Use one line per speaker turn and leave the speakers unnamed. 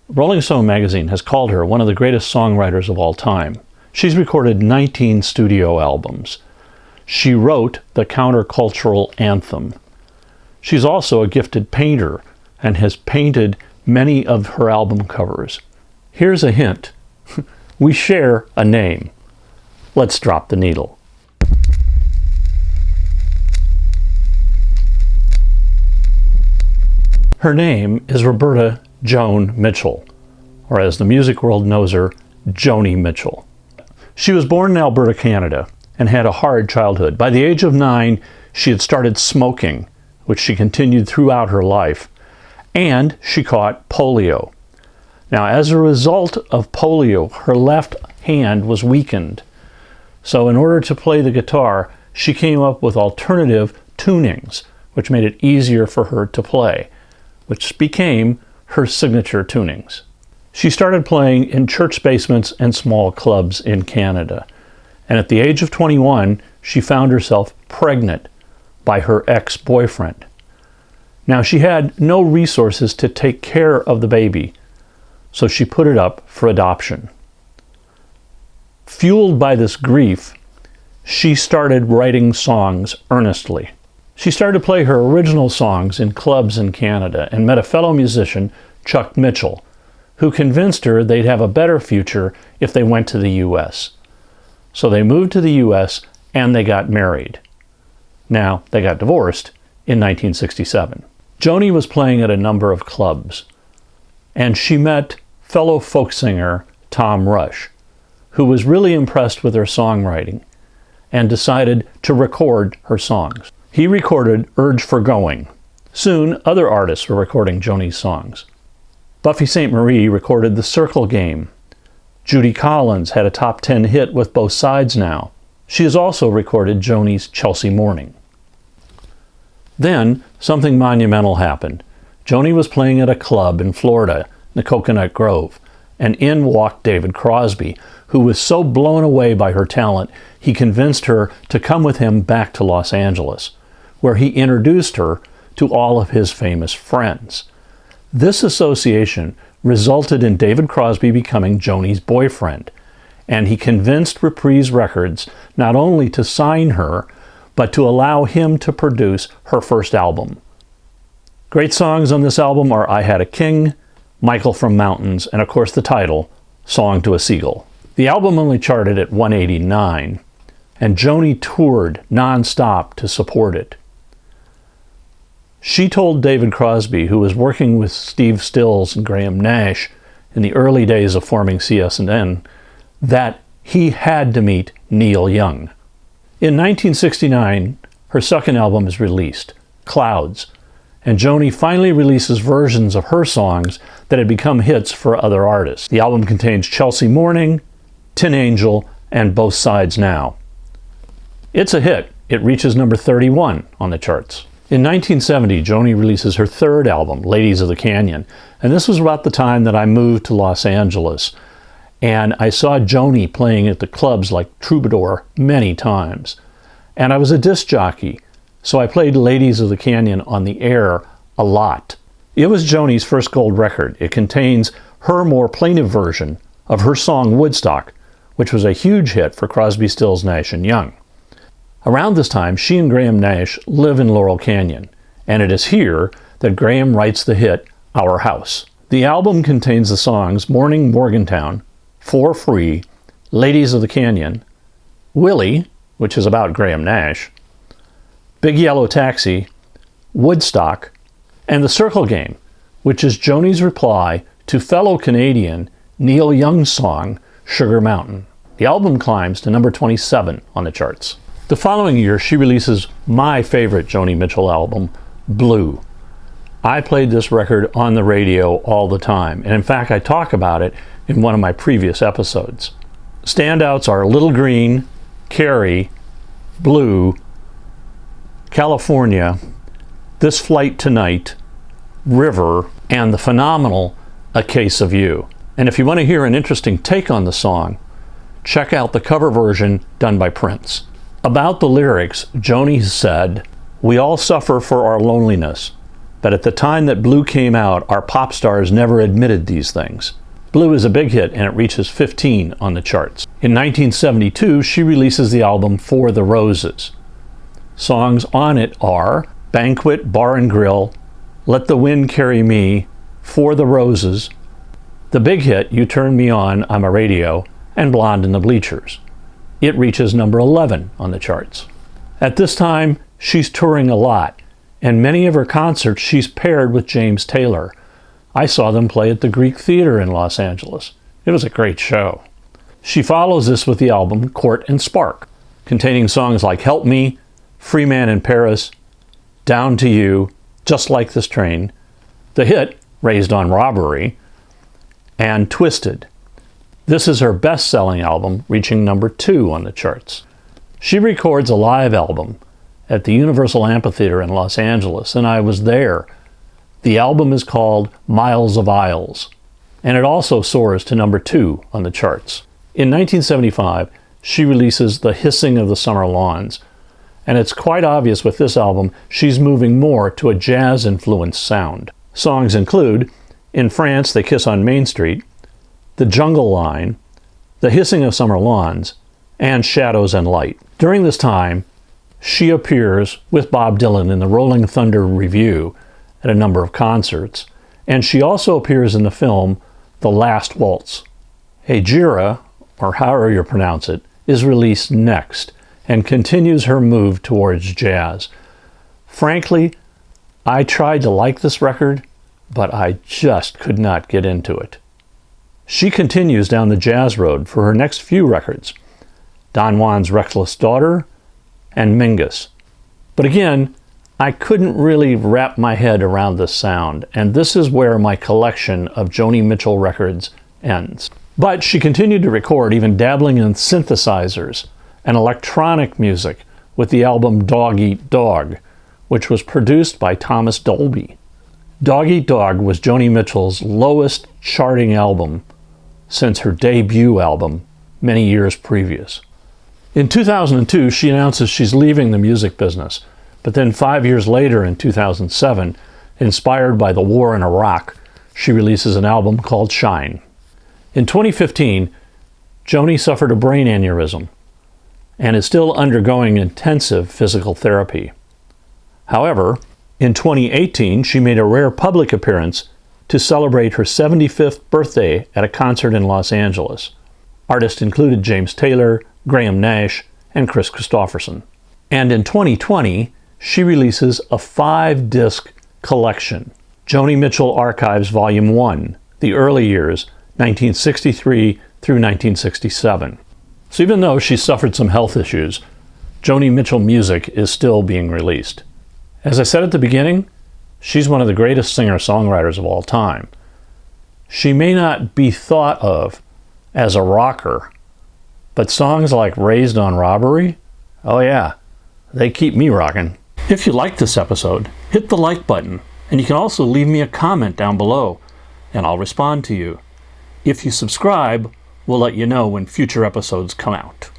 Rolling Stone magazine has called her one of the greatest songwriters of all time. She's recorded 19 studio albums. She wrote the countercultural anthem. She's also a gifted painter and has painted many of her album covers. Here's a hint. We share a name. Let's drop the needle. Her name is Roberta Joan Mitchell, or as the music world knows her, Joni Mitchell. She was born in Alberta, Canada, and had a hard childhood. By the age of 9, she had started smoking, which she continued throughout her life, and she caught polio. Now, as a result of polio, her left hand was weakened. So in order to play the guitar, she came up with alternative tunings, which made it easier for her to play, which became her signature tunings. She started playing in church basements and small clubs in Canada. And at the age of 21, she found herself pregnant by her ex-boyfriend. Now, she had no resources to take care of the baby, so she put it up for adoption. Fueled by this grief, she started writing songs earnestly. She started to play her original songs in clubs in Canada and met a fellow musician, Chuck Mitchell, who convinced her they'd have a better future if they went to the U.S. So they moved to the U.S. and they got married. Now, they got divorced in 1967. Joni was playing at a number of clubs, and she met fellow folk singer Tom Rush, who was really impressed with her songwriting and decided to record her songs. He recorded Urge for Going. Soon, other artists were recording Joni's songs. Buffy Sainte-Marie recorded The Circle Game. Judy Collins had a top 10 hit with Both Sides Now. She has also recorded Joni's Chelsea Morning. Then, something monumental happened. Joni was playing at a club in Florida, the Coconut Grove, and in walked David Crosby, who was so blown away by her talent, he convinced her to come with him back to Los Angeles, where he introduced her to all of his famous friends. This association resulted in David Crosby becoming Joni's boyfriend, and he convinced Reprise Records not only to sign her, but to allow him to produce her first album. Great songs on this album are I Had a King, Michael from Mountains, and of course the title, Song to a Seagull. The album only charted at 189, and Joni toured non-stop to support it. She told David Crosby, who was working with Steve Stills and Graham Nash in the early days of forming CS&N, that he had to meet Neil Young. In 1969, her second album is released, Clouds, and Joni finally releases versions of her songs that had become hits for other artists. The album contains Chelsea Morning, Tin Angel, and Both Sides Now. It's a hit. It reaches number 31 on the charts. In 1970, Joni releases her third album, Ladies of the Canyon, and this was about the time that I moved to Los Angeles, and I saw Joni playing at the clubs like Troubadour many times. And I was a disc jockey, so I played Ladies of the Canyon on the air a lot. It was Joni's first gold record. It contains her more plaintive version of her song Woodstock, which was a huge hit for Crosby, Stills, Nash & Young. Around this time, she and Graham Nash live in Laurel Canyon, and it is here that Graham writes the hit Our House. The album contains the songs Morning Morgantown, For Free, Ladies of the Canyon, Willie, which is about Graham Nash, Big Yellow Taxi, Woodstock, and The Circle Game, which is Joni's reply to fellow Canadian Neil Young's song Sugar Mountain. The album climbs to number 27 on the charts. The following year, she releases my favorite Joni Mitchell album, Blue. I played this record on the radio all the time, and in fact, I talk about it in one of my previous episodes. Standouts are Little Green, Carrie, Blue, California, This Flight Tonight, River, and the phenomenal A Case of You. And if you want to hear an interesting take on the song, check out the cover version done by Prince. About the lyrics, Joni said, "We all suffer for our loneliness, But at the time that Blue came out, our pop stars never admitted these things. Blue is a big hit and it reaches 15 on the charts. In 1972, she releases the album For the Roses. Songs on it are Banquet, Bar and Grill, Let the Wind Carry Me, For the Roses, the big hit You Turn Me On, I'm a Radio, and Blonde in the Bleachers. It reaches number 11 on the charts. At this time, she's touring a lot, and many of her concerts she's paired with James Taylor. I saw them play at the Greek Theater in Los Angeles. It was a great show. She follows this with the album Court and Spark, containing songs like Help Me, Free Man in Paris, Down to You, Just Like This Train, the hit Raised on Robbery, and Twisted. This is her best-selling album, reaching number 2 on the charts. She records a live album at the Universal Amphitheater in Los Angeles, and I was there. The album is called Miles of Aisles, and it also soars to number 2 on the charts. In 1975, she releases The Hissing of the Summer Lawns, and it's quite obvious with this album she's moving more to a jazz-influenced sound. Songs include In France, They Kiss on Main Street, The Jungle Line, The Hissing of Summer Lawns, and Shadows and Light. During this time, she appears with Bob Dylan in the Rolling Thunder Revue at a number of concerts, and she also appears in the film The Last Waltz. Heyjira, or however you pronounce it, is released next and continues her move towards jazz. Frankly, I tried to like this record, but I just could not get into it. She continues down the jazz road for her next few records, Don Juan's Reckless Daughter and Mingus. But again, I couldn't really wrap my head around this sound, and this is where my collection of Joni Mitchell records ends. But she continued to record, even dabbling in synthesizers and electronic music with the album Dog Eat Dog, which was produced by Thomas Dolby. Dog Eat Dog was Joni Mitchell's lowest charting album since her debut album many years previous. In 2002, she announces she's leaving the music business, but then 5 years later in 2007, inspired by the war in Iraq, she releases an album called Shine. In 2015, Joni suffered a brain aneurysm and is still undergoing intensive physical therapy. However, in 2018, she made a rare public appearance to celebrate her 75th birthday at a concert in Los Angeles. Artists included James Taylor, Graham Nash, and Chris Christopherson. And in 2020, she releases a 5-disc collection, Joni Mitchell Archives Volume 1, The Early Years, 1963 through 1967. So even though she suffered some health issues, Joni Mitchell music is still being released. As I said at the beginning, she's one of the greatest singer-songwriters of all time. She may not be thought of as a rocker, but songs like Raised on Robbery, oh yeah, they keep me rocking. If you liked this episode, hit the like button, and you can also leave me a comment down below, and I'll respond to you. If you subscribe, we'll let you know when future episodes come out.